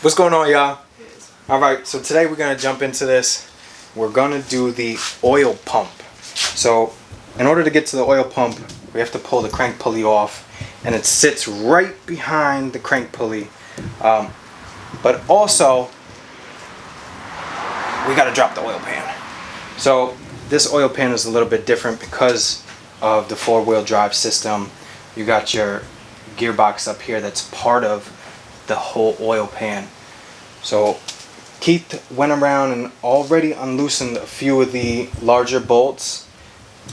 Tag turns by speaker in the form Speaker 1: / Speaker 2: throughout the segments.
Speaker 1: What's going on, y'all? Alright, so today we're going to jump into this. We're going to do the oil pump. So in order to get to the oil pump, we have to pull the crank pulley off, and it sits right behind the crank pulley. But also, we got to drop the oil pan. So this oil pan is a little bit different because of the four-wheel drive system. You got your gearbox up here that's part of the whole oil pan. So Keith went around and already unloosened a few of the larger bolts,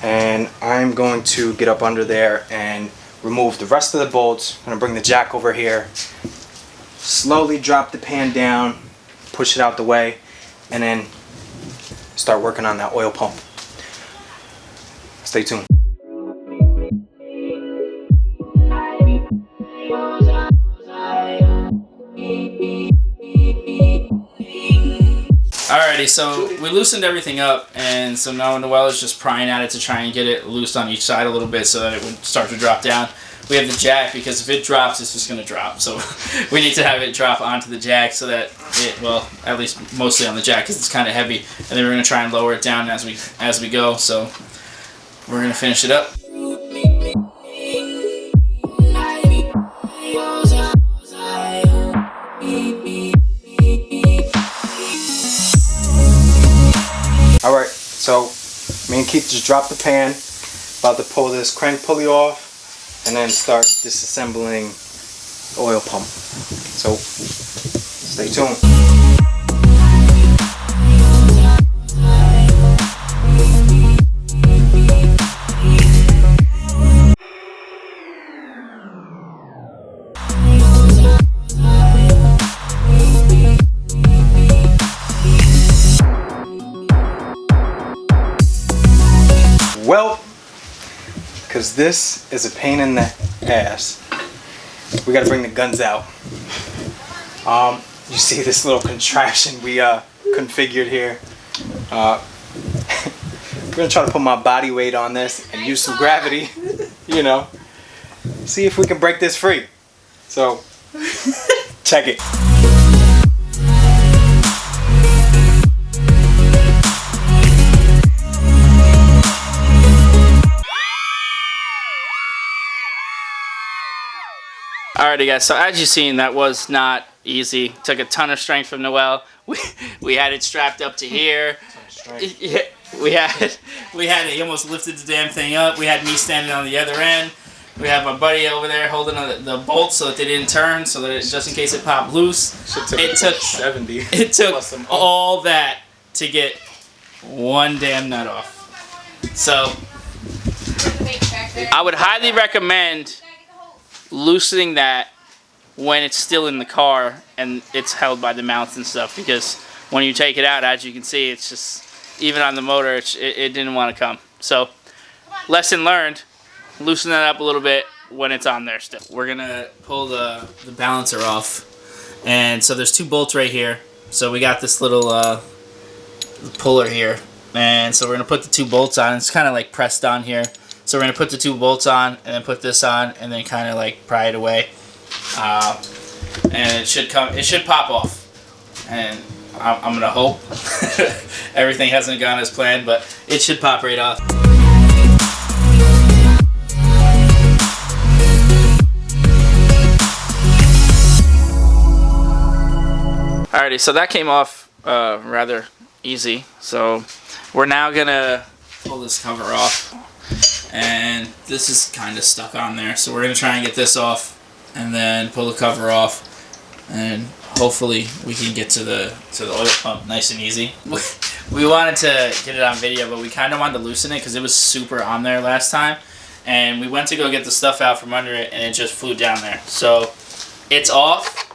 Speaker 1: and I'm going to get up under there and remove the rest of the bolts. I'm going to bring the jack over here, slowly drop the pan down, push it out the way, and then start working on that oil pump. Stay tuned.
Speaker 2: Alrighty, so we loosened everything up, and so now Noelle is just prying at it to try and get it loosed on each side a little bit so that it would start to drop down. We have the jack because if it drops, it's just going to drop. So we need to have it drop onto the jack so that it, well, at least mostly on the jack because it's kind of heavy. And then we're going to try and lower it down as we go. So we're going to finish it up.
Speaker 1: Alright, so me and Keith just dropped the pan, about to pull this crank pulley off, and then start disassembling the oil pump. So, stay tuned. Well, because this is a pain in the ass, we got to bring the guns out. You see this little contraption we configured here. We're going to try to put my body weight on this and use some gravity, you know, see if we can break this free. So, check it.
Speaker 2: Alrighty guys, so as you've seen, that was not easy. Took a ton of strength from Noelle. We had it strapped up to here. Yeah, we had it. He almost lifted the damn thing up. We had me standing on the other end. We had my buddy over there holding the bolts so that they didn't turn, so that just in case it popped loose. It took 70. It took all that to get one damn nut off. So I would highly recommend loosening that when it's still in the car and it's held by the mount and stuff, because when you take it out, as you can see, it's just, even on the motor, it didn't want to come. So lesson learned, loosen that up a little bit when it's on there still. We're gonna pull the balancer off, and so there's two bolts right here. So we got this little puller here, and so we're gonna put the two bolts on. It's kind of like pressed on here. So we're going to put the two bolts on, and then put this on, and then kind of like pry it away. And it should pop off. And I'm going to hope everything hasn't gone as planned, but it should pop right off. Alrighty, so that came off rather easy. So we're now going to pull this cover off. And this is kind of stuck on there, so we're going to try and get this off and then pull the cover off, and hopefully we can get to the oil pump nice and easy. We wanted to get it on video, but we kind of wanted to loosen it because it was super on there last time, and we went to go get the stuff out from under it and it just flew down there. So it's off.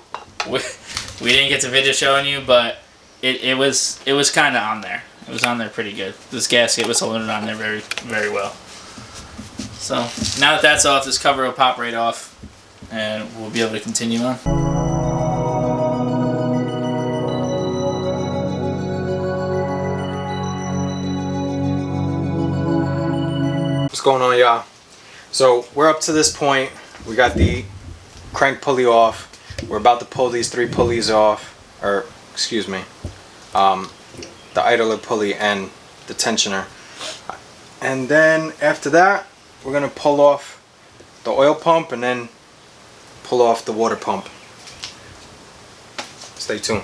Speaker 2: We didn't get the video showing you, but it was kind of on there. It was on there pretty good. This gasket was holding it on there very, very well. So now that that's off, this cover will pop right off, and we'll be able to continue on.
Speaker 1: What's going on, y'all? So we're up to this point. We got the crank pulley off. We're about to pull these 3 pulleys off, or excuse me, the idler pulley and the tensioner. And then after that, we're going to pull off the oil pump and then pull off the water pump. Stay tuned.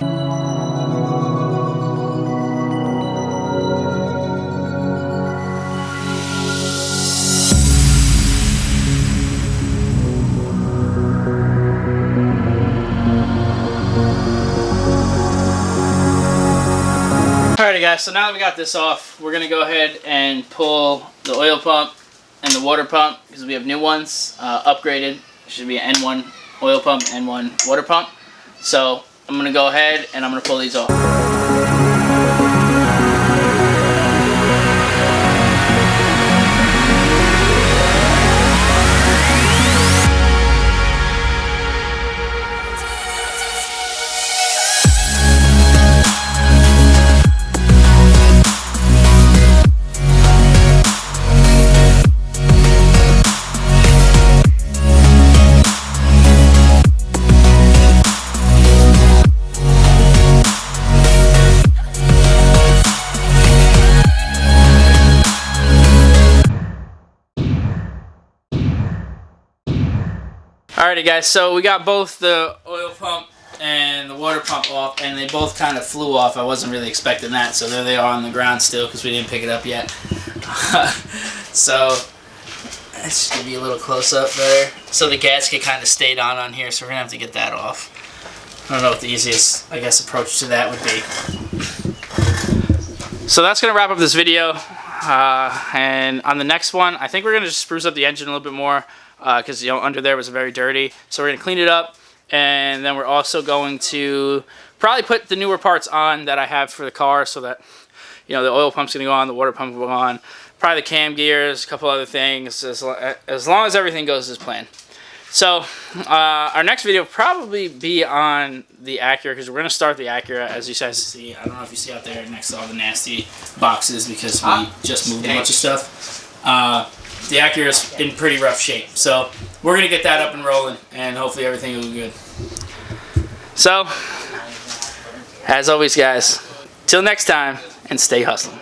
Speaker 2: Alrighty guys, so now that we got this off, we're gonna go ahead and pull the oil pump and the water pump because we have new ones, upgraded. It should be an N1 oil pump, N1 water pump. So I'm gonna go ahead and I'm gonna pull these off. Alrighty guys, so we got both the oil pump and the water pump off, and they both kind of flew off. I wasn't really expecting that, so there they are on the ground still because we didn't pick it up yet. So let's give you a little close up there. So the gasket kind of stayed on here, so we're gonna have to get that off. I don't know what the easiest, I guess, approach to that would be. So that's gonna wrap up this video, and on the next one, I think we're gonna just spruce up the engine a little bit more. Because you know, under there was very dirty, so we're gonna clean it up, and then we're also going to probably put the newer parts on that I have for the car, so that you know the oil pump's gonna go on, the water pump will go on, probably the cam gears, a couple other things, as long as everything goes as planned. So our next video will probably be on the Acura, because we're gonna start the Acura, as you guys see. I don't know if you see out there next to all the nasty boxes because we just moved a bunch of stuff. The Acura is in pretty rough shape, so we're going to get that up and rolling, and hopefully everything will be good. So, as always guys, till next time, and stay hustling.